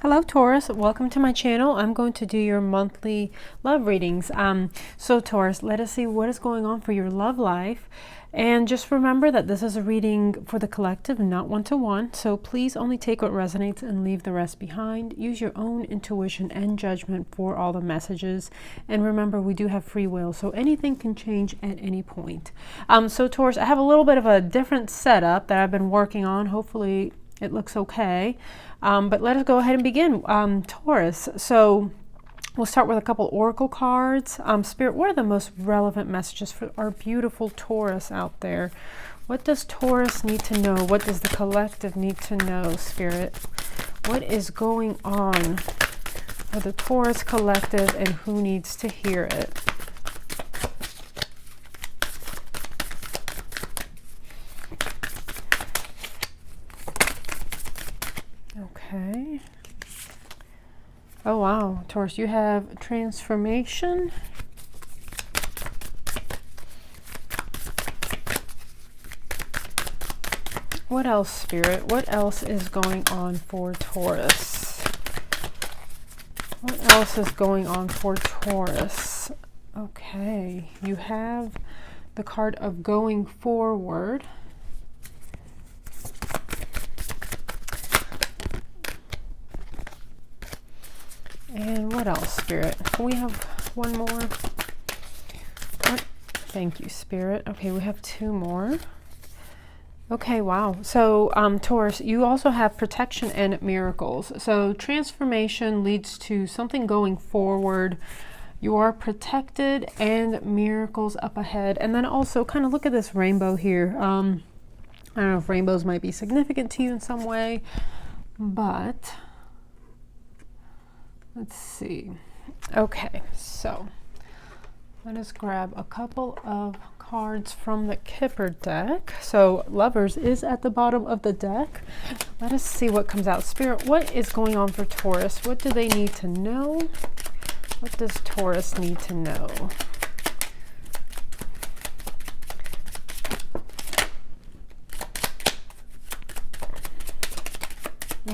Hello Taurus, welcome to my channel. I'm going to do your monthly love readings. So Taurus, let us see what is going on for your love life. And just remember that this is a reading for the collective, not one-to-one. So please only take what resonates and leave the rest behind. Use your own intuition and judgment for all the messages. And remember, we do have free will, so anything can change at any point. So Taurus, I have a little bit of a different setup that I've been working on. Hopefully it looks okay. But let us go ahead and begin. Taurus, so we'll start with a couple oracle cards. Spirit, what are the most relevant messages for our beautiful Taurus out there? What does Taurus need to know? What does the collective need to know, Spirit? What is going on for the Taurus collective and who needs to hear it? Okay. Oh wow, Taurus, you have transformation. What else, Spirit? What else is going on for Taurus? What else is going on for Taurus? Okay, you have the card of going forward. And what else, Spirit? We have one more. What? Thank you, Spirit. Okay, we have two more. Okay, wow. So, Taurus, you also have protection and miracles. So, transformation leads to something going forward. You are protected and miracles up ahead. And then also, kind of look at this rainbow here. I don't know if rainbows might be significant to you in some way, but let's see. Okay, so let us grab a couple of cards from the Kipper deck. So Lovers is at the bottom of the deck. Let us see what comes out. Spirit, what is going on for Taurus? What do they need to know? What does Taurus need to know?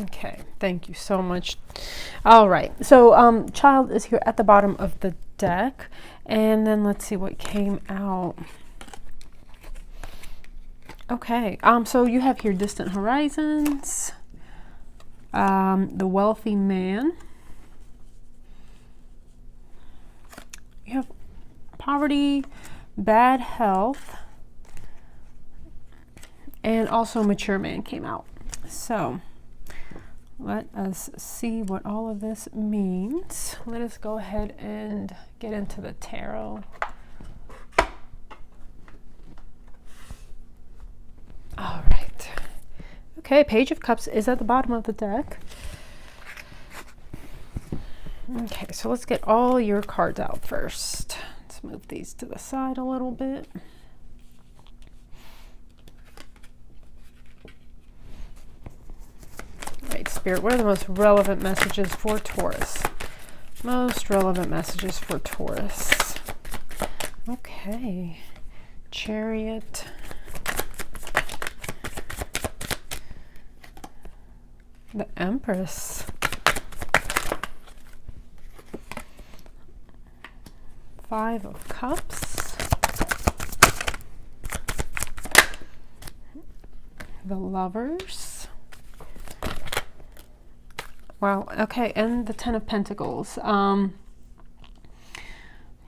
Okay, thank you so much. All right, so Child is here at the bottom of the deck, and then let's see what came out. Okay, so you have here distant horizons, the wealthy man. You have poverty, bad health, and also mature man came out. So let us see what all of this means. Let us go ahead and get into the tarot. All right. Okay, Page of Cups is at the bottom of the deck. Okay, so let's get all your cards out first. Let's move these to the side a little bit. Spirit, what are the most relevant messages for Taurus? Most relevant messages for Taurus. Okay. Chariot. The Empress. Five of Cups. The Lovers. Wow, okay, and the Ten of Pentacles. Okay,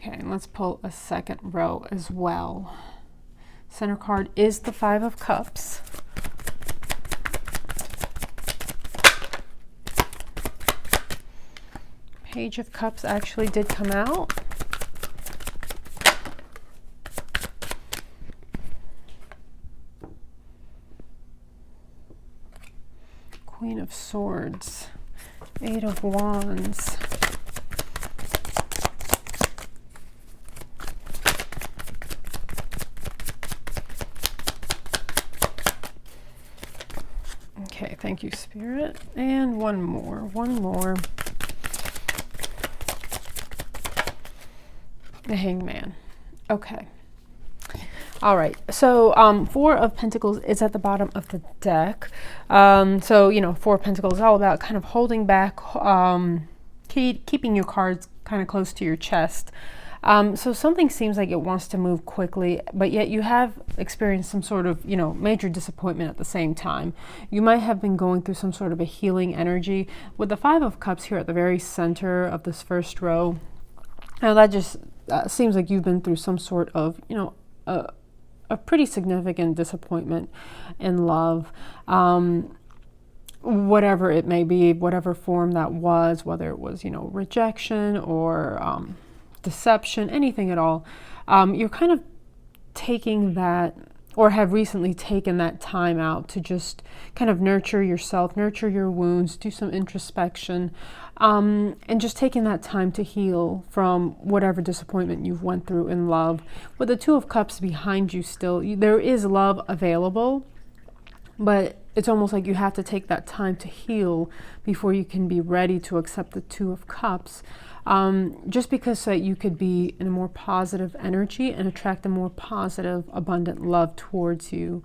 and let's pull a second row as well. Center card is the Five of Cups. Page of Cups actually did come out. Queen of Swords. Eight of Wands. Okay, thank you, Spirit. And one more. The Hangman. Okay. All right, so Four of Pentacles is at the bottom of the deck. So, you know, Four of Pentacles is all about kind of holding back, keeping your cards kind of close to your chest. So something seems like it wants to move quickly, but yet you have experienced some sort of, you know, major disappointment at the same time. You might have been going through some sort of a healing energy. With the Five of Cups here at the very center of this first row, now that just seems like you've been through some sort of, you know, a pretty significant disappointment in love. Whatever it may be, whatever form that was, whether it was, you know, rejection or deception, anything at all, you're kind of taking that, or have recently taken that time out to just kind of nurture yourself, nurture your wounds, do some introspection, and just taking that time to heal from whatever disappointment you've went through in love. With the Two of Cups behind you still, there is love available, but it's almost like you have to take that time to heal before you can be ready to accept the Two of Cups. Just because so that you could be in a more positive energy and attract a more positive, abundant love towards you.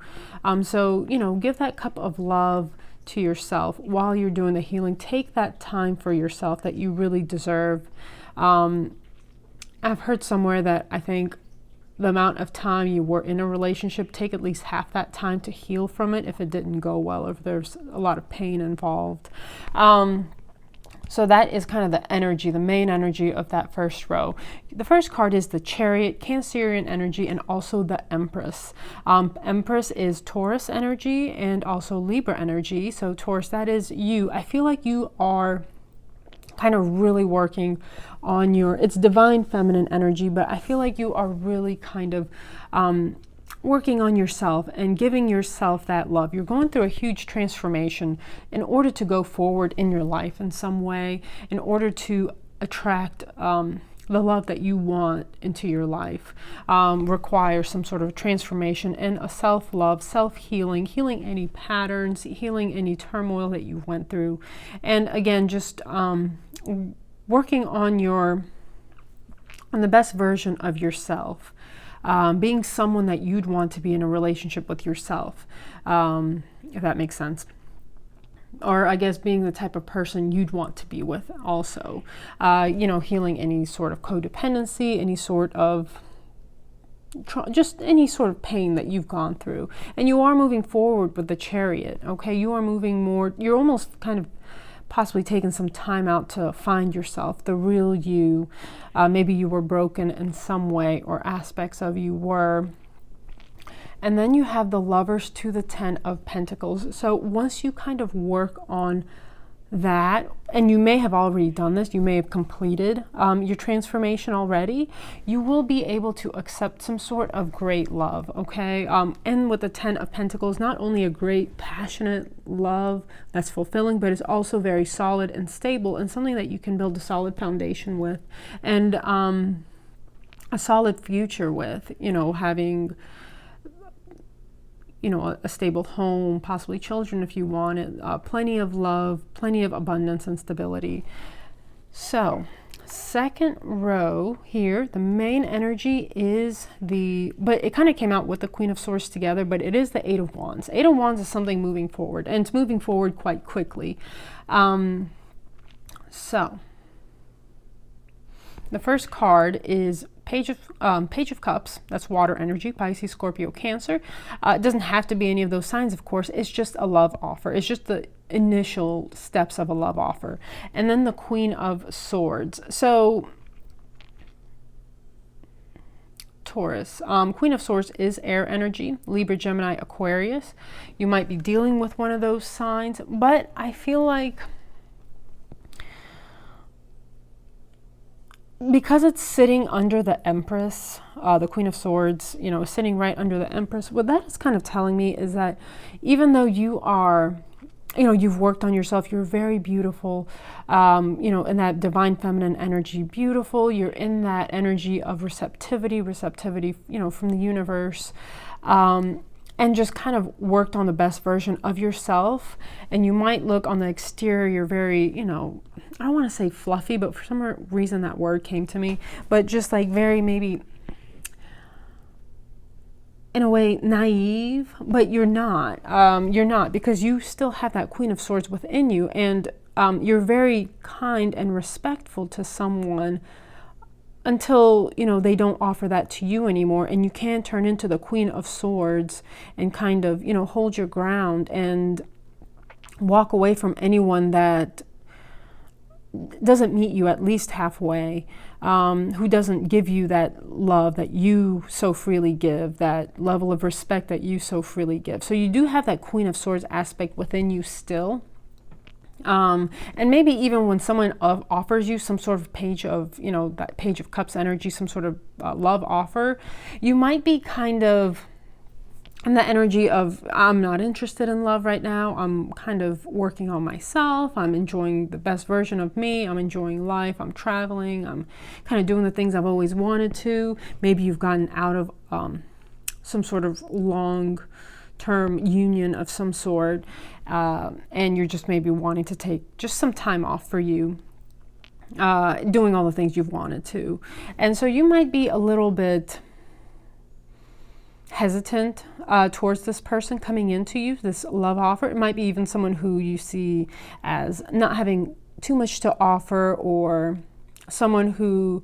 So, you know, give that cup of love to yourself while you're doing the healing. Take that time for yourself that you really deserve. I've heard somewhere that I think the amount of time you were in a relationship, take at least half that time to heal from it if it didn't go well, if there's a lot of pain involved. So that is kind of the energy, the main energy of that first row. The first card is the Chariot, Cancerian energy, and also the Empress. Empress is Taurus energy and also Libra energy. So Taurus, that is you. I feel like you are kind of really working on it's divine feminine energy, but I feel like you are really kind of working on yourself and giving yourself that love. You're going through a huge transformation in order to go forward in your life in some way, in order to attract the love that you want into your life. Requires some sort of transformation and a self-love, self-healing, healing any patterns, healing any turmoil that you went through. And again, just working on the best version of yourself. Being someone that you'd want to be in a relationship with yourself, if that makes sense. Or I guess being the type of person you'd want to be with also. You know, healing any sort of codependency, any sort of, just any sort of pain that you've gone through. And you are moving forward with the Chariot, okay? You are moving more, you're almost kind of possibly taking some time out to find yourself, the real you. Maybe you were broken in some way, or aspects of you were. And then you have the Lovers to the Ten of Pentacles. So once you kind of work on that, and you may have already done this, you may have completed your transformation already, you will be able to accept some sort of great love, okay? And with the Ten of Pentacles, not only a great passionate love that's fulfilling, but it's also very solid and stable, and something that you can build a solid foundation with, and a solid future with, you know, having, you know, a stable home, possibly children if you want it, plenty of love, plenty of abundance and stability. So, second row here, the main energy is but it kind of came out with the Queen of Swords together, but it is the Eight of Wands. Eight of Wands is something moving forward, and it's moving forward quite quickly. So, the first card is Page of Cups. That's water energy, Pisces, Scorpio, Cancer. It doesn't have to be any of those signs, of course. It's just a love offer. It's just the initial steps of a love offer. And then the Queen of Swords. So Taurus. Queen of Swords is air energy, Libra, Gemini, Aquarius. You might be dealing with one of those signs, but I feel like because it's sitting under the Empress, the Queen of Swords, you know, sitting right under the Empress, what that is kind of telling me is that even though you are, you know, you've worked on yourself, you're very beautiful, you know, in that divine feminine energy, beautiful, you're in that energy of receptivity, you know, from the universe, and just kind of worked on the best version of yourself. And you might look on the exterior very, you know, I don't want to say fluffy, but for some reason that word came to me, but just like very maybe in a way naive, but you're not. You're not, because you still have that Queen of Swords within you, and you're very kind and respectful to someone until, you know, they don't offer that to you anymore, and you can turn into the Queen of Swords and kind of, you know, hold your ground and walk away from anyone that doesn't meet you at least halfway, who doesn't give you that love that you so freely give, that level of respect that you so freely give. So you do have that Queen of Swords aspect within you still. And maybe even when someone offers you some sort of Page of, you know, that Page of Cups energy, some sort of love offer, you might be kind of in the energy of, I'm not interested in love right now. I'm kind of working on myself. I'm enjoying the best version of me. I'm enjoying life. I'm traveling. I'm kind of doing the things I've always wanted to. Maybe you've gotten out of some sort of long-term union of some sort, and you're just maybe wanting to take just some time off for you, doing all the things you've wanted to. And so you might be a little bit hesitant towards this person coming into you, this love offer. It might be even someone who you see as not having too much to offer, or someone who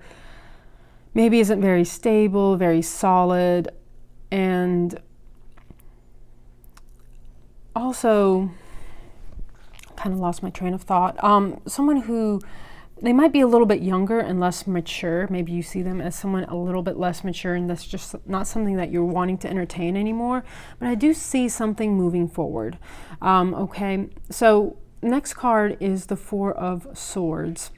maybe isn't very stable, very solid, and also kind of lost my train of thought. Someone who, they might be a little bit younger and less mature. Maybe you see them as someone a little bit less mature, and that's just not something that you're wanting to entertain anymore. But I do see something moving forward. Okay, so next card is the Four of Swords.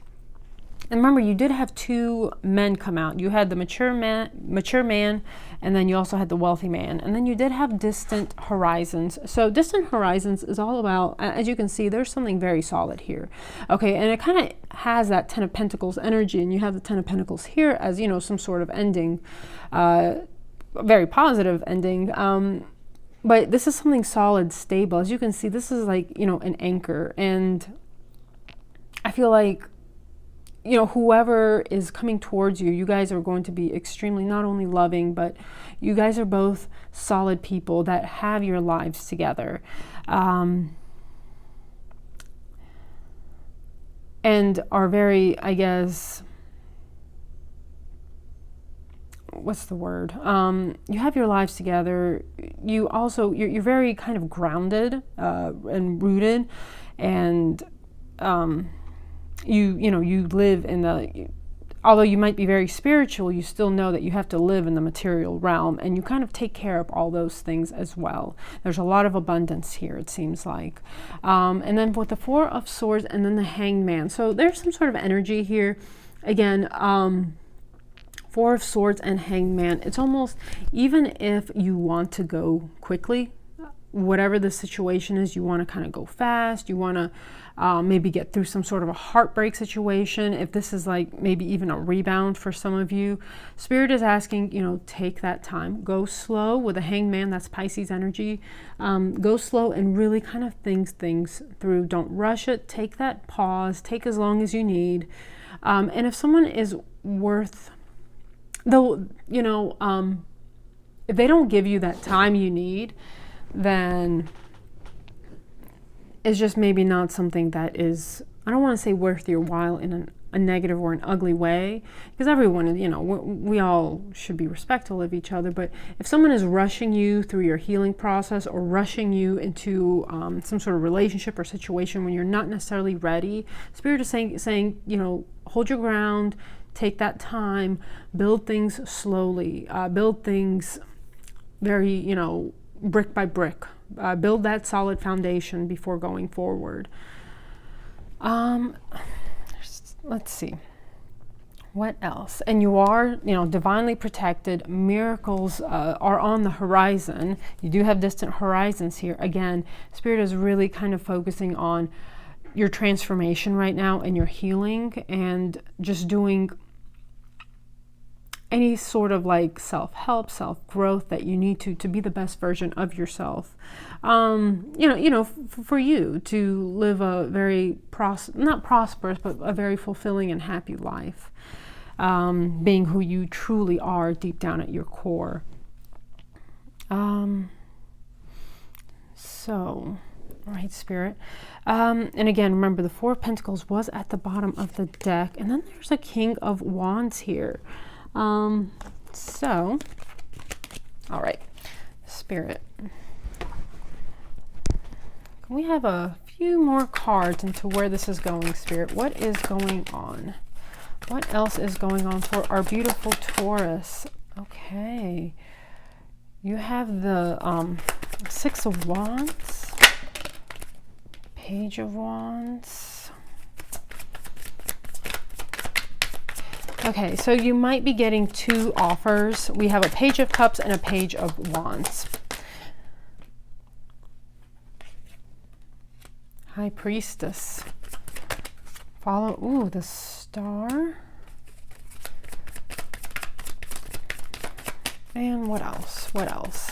And remember, you did have two men come out. You had the mature man, and then you also had the wealthy man. And then you did have distant horizons. So distant horizons is all about, as you can see, there's something very solid here. Okay, and it kind of has that Ten of Pentacles energy, and you have the Ten of Pentacles here as, you know, some sort of ending, very positive ending. But this is something solid, stable. As you can see, this is like, you know, an anchor. And I feel like, you know, whoever is coming towards you, you guys are going to be extremely not only loving, but you guys are both solid people that have your lives together. And are very, I guess, what's the word? You have your lives together. You also, you're very kind of grounded and rooted, and you know, you live in the, although you might be very spiritual, you still know that you have to live in the material realm, and you kind of take care of all those things as well. There's a lot of abundance here, it seems like. And then with the Four of Swords and then the Hanged Man. So there's some sort of energy here. Again, Four of Swords and Hanged Man. It's almost, even if you want to go quickly, whatever the situation is, you want to kind of go fast, you want to maybe get through some sort of a heartbreak situation. If this is like maybe even a rebound for some of you, Spirit is asking, you know, take that time, go slow. With the Hanged Man, that's Pisces energy. Go slow and really kind of think things through. Don't rush it. Take that pause, take as long as you need. And if someone is worth, though, you know, if they don't give you that time you need, then it's just maybe not something that is, I don't want to say worth your while in a negative or an ugly way, because everyone, you know, we all should be respectful of each other. But if someone is rushing you through your healing process, or rushing you into some sort of relationship or situation when you're not necessarily ready, Spirit is saying, you know, hold your ground, take that time, build things slowly, build things very, you know, brick by brick. Build that solid foundation before going forward. Let's see. What else? And you are, you know, divinely protected. Miracles are on the horizon. You do have distant horizons here. Again, Spirit is really kind of focusing on your transformation right now and your healing, and just doing any sort of like self-help, self-growth that you need to be the best version of yourself. For you to live a very not prosperous, but a very fulfilling and happy life, being who you truly are deep down at your core. So, all right, Spirit. And again, remember the Four of Pentacles was at the bottom of the deck. And then there's a King of Wands here. So, all right, Spirit. We have a few more cards into where this is going, Spirit. What is going on? What else is going on for our beautiful Taurus? Okay. You have the Six of Wands, Page of Wands. Okay, so you might be getting two offers. We have a Page of Cups and a Page of Wands. High Priestess. Follow, ooh, the Star. And what else? What else?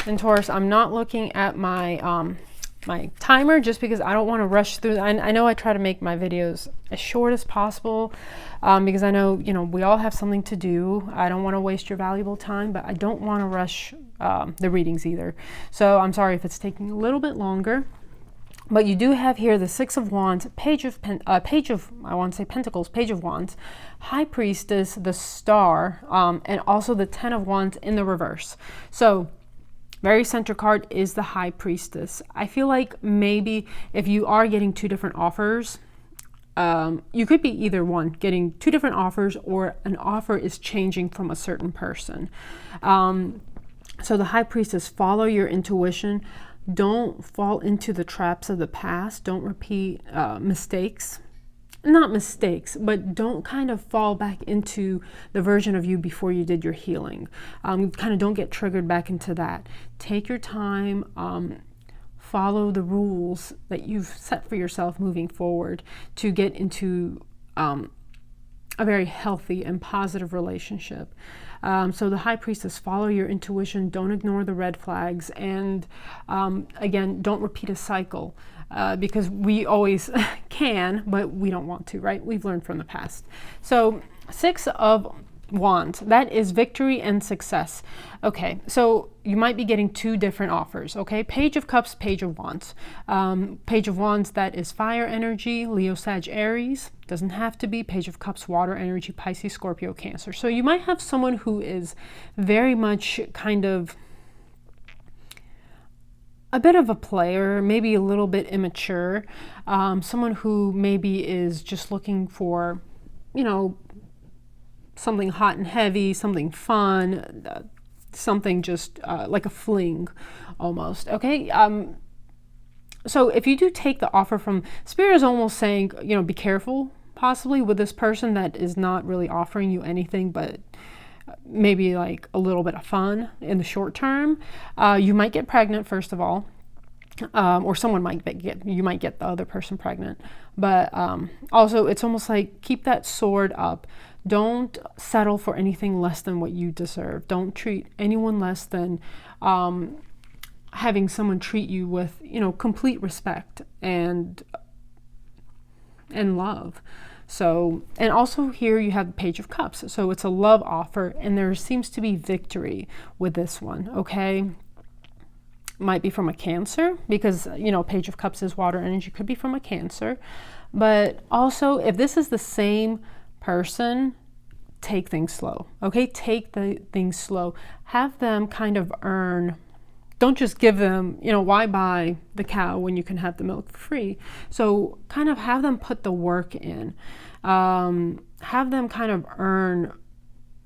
And Taurus, I'm not looking at my my timer just because I don't want to rush through. I know I try to make my videos as short as possible because I know, you know, we all have something to do. I don't want to waste your valuable time, but I don't want to rush the readings either. So I'm sorry if it's taking a little bit longer. But you do have here the Six of Wands, Page of I want to say Pentacles, Page of Wands, High Priestess, the Star, and also the Ten of Wands in the reverse. So very center card is the High Priestess. I feel like maybe if you are getting two different offers, you could be either one, getting two different offers, or an offer is changing from a certain person. So the High Priestess, follow your intuition. Don't fall into the traps of the past. Don't repeat mistakes. Not mistakes, but don't kind of fall back into the version of you before you did your healing. Kind of don't get triggered back into that. Take your time. Follow the rules that you've set for yourself moving forward to get into a very healthy and positive relationship. So the High Priestess, follow your intuition, don't ignore the red flags, and again, don't repeat a cycle because we always can, but we don't want to, right? We've learned from the past. So Six of Wands, that is victory and success. Okay, so you might be getting two different offers, okay? Page of Cups, Page of Wands. Page of Wands, that is fire energy, Leo, Sag, Aries. Doesn't have to be. Page of Cups, water energy, Pisces, Scorpio, Cancer. So you might have someone who is very much kind of a bit of a player, maybe a little bit immature. Someone who maybe is just looking for, you know, something hot and heavy, something fun, something just like a fling almost, okay? So if you do take the offer from Spirit, is almost saying, you know, be careful possibly with this person that is not really offering you anything but maybe like a little bit of fun in the short term. You might get pregnant, first of all, or someone might you might get the other person pregnant. But also it's almost like keep that sword up. Don't settle for anything less than what you deserve. Don't treat anyone less than having someone treat you with, you know, complete respect and love. So, and also here you have the Page of Cups. So it's a love offer, and there seems to be victory with this one, okay? Might be from a Cancer because, you know, Page of Cups is water energy. Could be from a Cancer. But also, if this is the same person, take things slow, okay? Take the things slow. Have them kind of earn. Don't just give them, you know, why buy the cow when you can have the milk for free? So kind of have them put the work in. Have them kind of earn,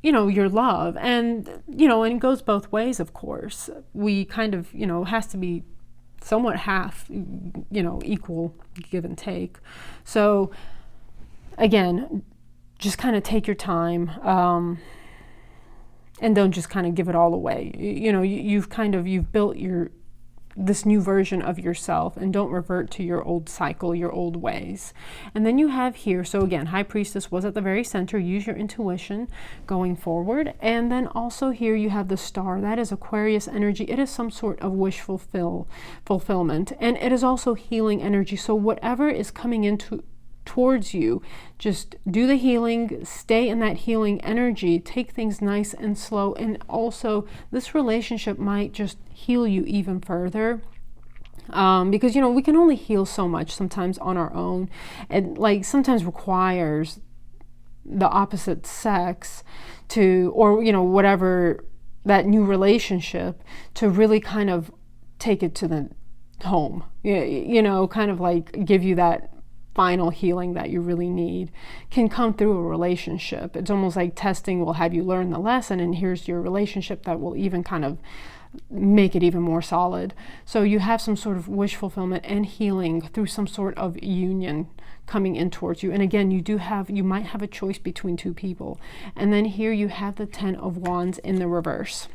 you know, your love. And, you know, and it goes both ways, of course. We kind of, you know, has to be somewhat half, you know, equal give and take. So again, just kind of take your time. And don't just kind of give it all away. You know, you've built this new version of yourself, and don't revert to your old cycle, your old ways. And then you have here, so again, High Priestess was at the very center. Use your intuition going forward. And then also here you have the Star. That is Aquarius energy. It is some sort of wish fulfillment. And it is also healing energy. So whatever is coming into towards you. Just do the healing, stay in that healing energy, take things nice and slow. And also, this relationship might just heal you even further. Because, you know, we can only heal so much sometimes on our own. And like sometimes requires the opposite sex to, or, you know, whatever, that new relationship to really kind of take it to the home, you know, kind of like give you that final healing that you really need. Can come through a relationship. It's almost like testing will have you learn the lesson, and here's your relationship that will even kind of make it even more solid. So you have some sort of wish fulfillment and healing through some sort of union coming in towards you. And again, you might have a choice between two people. And then here you have the 10 of Wands in the reverse.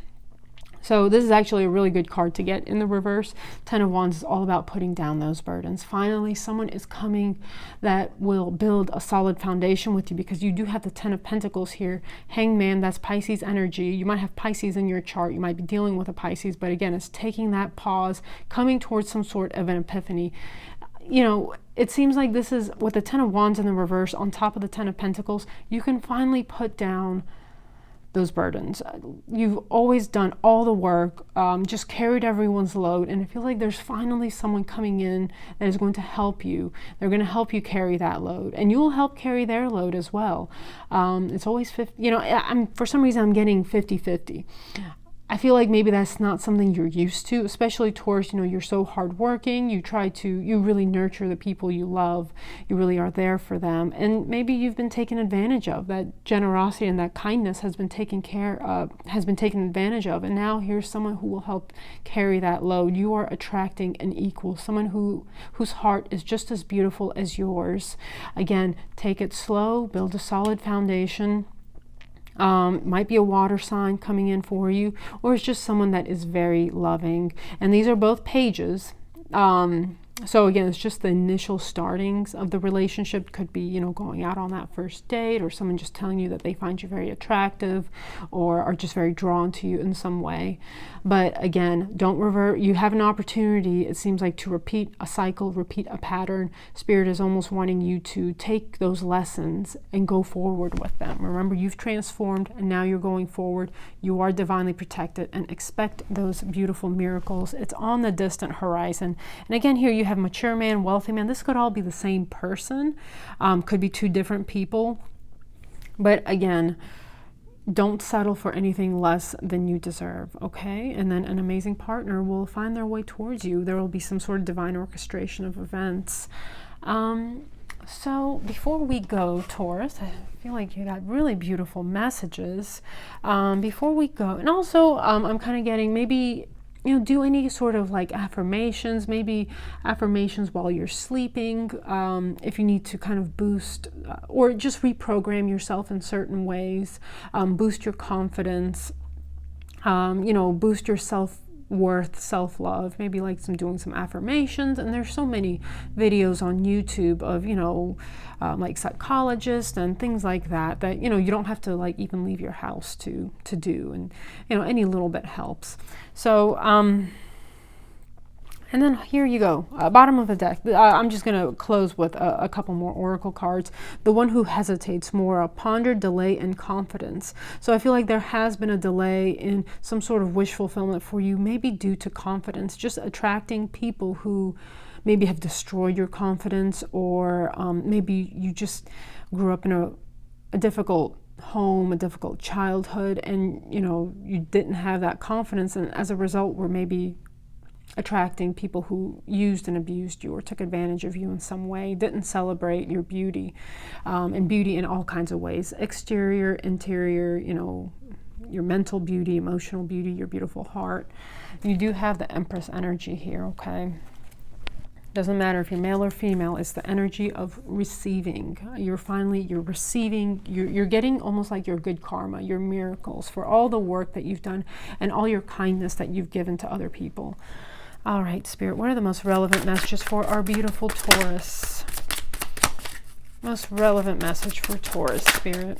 So this is actually a really good card to get in the reverse. 10 of Wands is all about putting down those burdens. Finally, someone is coming that will build a solid foundation with you, because you do have the 10 of Pentacles here. Hangman, that's Pisces energy. You might have Pisces in your chart. You might be dealing with a Pisces, but again, it's taking that pause, coming towards some sort of an epiphany. You know, it seems like this is, with the 10 of Wands in the reverse on top of the 10 of Pentacles, you can finally put down those burdens. You've always done all the work, just carried everyone's load, and I feel like there's finally someone coming in that is going to help you. They're going to help you carry that load, and you will help carry their load as well. It's always 50, you know, for some reason I'm getting 50-50. I feel like maybe that's not something you're used to, especially Taurus. You know, you're so hardworking. You really nurture the people you love. You really are there for them. And maybe you've been taken advantage of. That generosity and that kindness has been taken advantage of. And now here's someone who will help carry that load. You are attracting an equal, someone whose heart is just as beautiful as yours. Again, take it slow, build a solid foundation. Might be a water sign coming in for you, or it's just someone that is very loving. And these are both pages. So again, it's just the initial startings of the relationship. Could be, you know, going out on that first date, or someone just telling you that they find you very attractive or are just very drawn to you in some way. But again, don't revert. You have an opportunity, it seems like, to repeat a cycle, repeat a pattern. Spirit is almost wanting you to take those lessons and go forward with them. Remember, you've transformed and now you're going forward. You are divinely protected, and expect those beautiful miracles. It's on the distant horizon. And again, here you have mature man, wealthy man. This could all be the same person. Could be two different people. But again, don't settle for anything less than you deserve, okay? And then an amazing partner will find their way towards you. There will be some sort of divine orchestration of events. So before we go, Taurus, I feel like you got really beautiful messages. Before we go, and also I'm kind of getting, maybe, you know, do any sort of like affirmations, maybe affirmations while you're sleeping, if you need to kind of boost or just reprogram yourself in certain ways, boost your confidence, you know, boost your self-worth, self-love, maybe like doing some affirmations. And there's so many videos on YouTube of, you know, like psychologists and things like that, you know, you don't have to like even leave your house to do, and, you know, any little bit helps. So and then here you go, bottom of the deck. I'm just going to close with a couple more oracle cards. The one who hesitates more, ponder, delay, and confidence. So I feel like there has been a delay in some sort of wish fulfillment for you, maybe due to confidence, just attracting people who maybe have destroyed your confidence, or maybe you just grew up in a difficult home, a difficult childhood, and, you know, you didn't have that confidence, and as a result were maybe attracting people who used and abused you or took advantage of you in some way, didn't celebrate your beauty, and beauty in all kinds of ways, exterior, interior, you know, your mental beauty, emotional beauty, your beautiful heart. You do have the Empress energy here, okay? Doesn't matter if you're male or female, it's the energy of receiving. You're receiving, you're getting almost like your good karma, your miracles for all the work that you've done and all your kindness that you've given to other people. All right, Spirit, what are the most relevant messages for our beautiful Taurus? Most relevant message for Taurus, Spirit.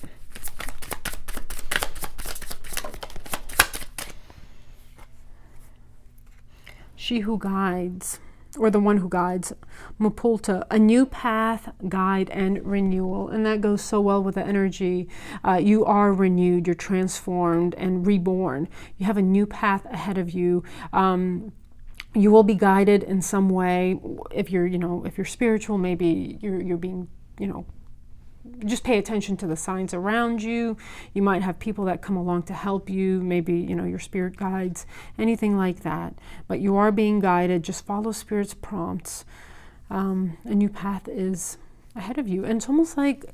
She who guides. or the one who guides, Mapulta, a new path, guide, and renewal. And that goes so well with the energy. You are renewed, you're transformed and reborn. You have a new path ahead of you. You will be guided in some way. If you're, if you're spiritual, maybe you're being, just pay attention to the signs around you. You might have people that come along to help you, maybe, your spirit guides, anything like that. But you are being guided. Just follow spirit's prompts. A new path is ahead of you. And it's almost like,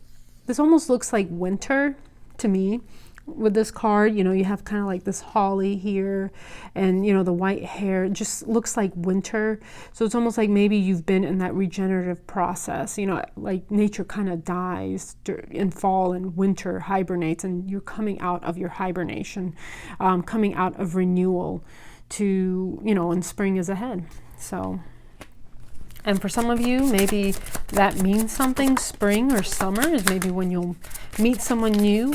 this almost looks like winter to me. With this card, you have kind of like this holly here and, the white hair. It just looks like winter. So it's almost like maybe you've been in that regenerative process, like nature kind of dies in fall and winter hibernates, and you're coming out of your hibernation, coming out of renewal to, and spring is ahead. So, and for some of you, maybe that means something. Spring or summer is maybe when you'll meet someone new.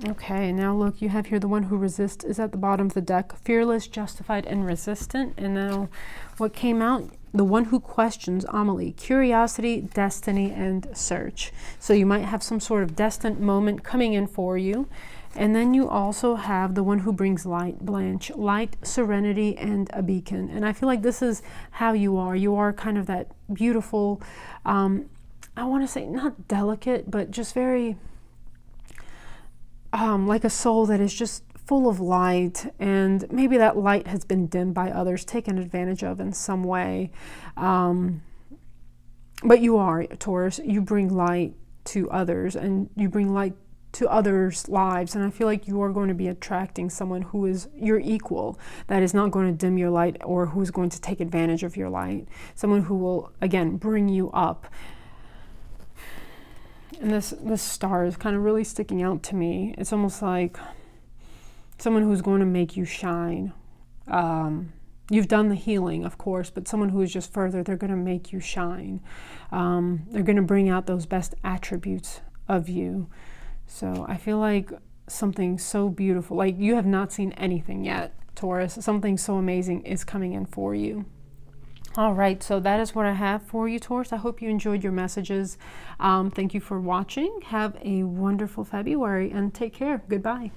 Okay, now look, you have here the one who resists is at the bottom of the deck. Fearless, justified, and resistant. And now what came out? The one who questions, Amelie. Curiosity, destiny, and search. So you might have some sort of destined moment coming in for you. And then you also have the one who brings light, Blanche. Light, serenity, and a beacon. And I feel like this is how you are. You are kind of that beautiful, I want to say not delicate, but just very... like a soul that is just full of light, and maybe that light has been dimmed by others, taken advantage of in some way. But you are, Taurus, you bring light to others, and you bring light to others' lives. And I feel like you are going to be attracting someone who is your equal, that is not going to dim your light or who is going to take advantage of your light. Someone who will, again, bring you up. And this star is kind of really sticking out to me. It's almost like someone who's going to make you shine. You've done the healing, of course, but someone who is just further, they're going to make you shine. They're going to bring out those best attributes of you. So I feel like something so beautiful, like you have not seen anything yet, Taurus. Something so amazing is coming in for you. All right, so that is what I have for you, Taurus. I hope you enjoyed your messages. Thank you for watching. Have a wonderful February and take care. Goodbye.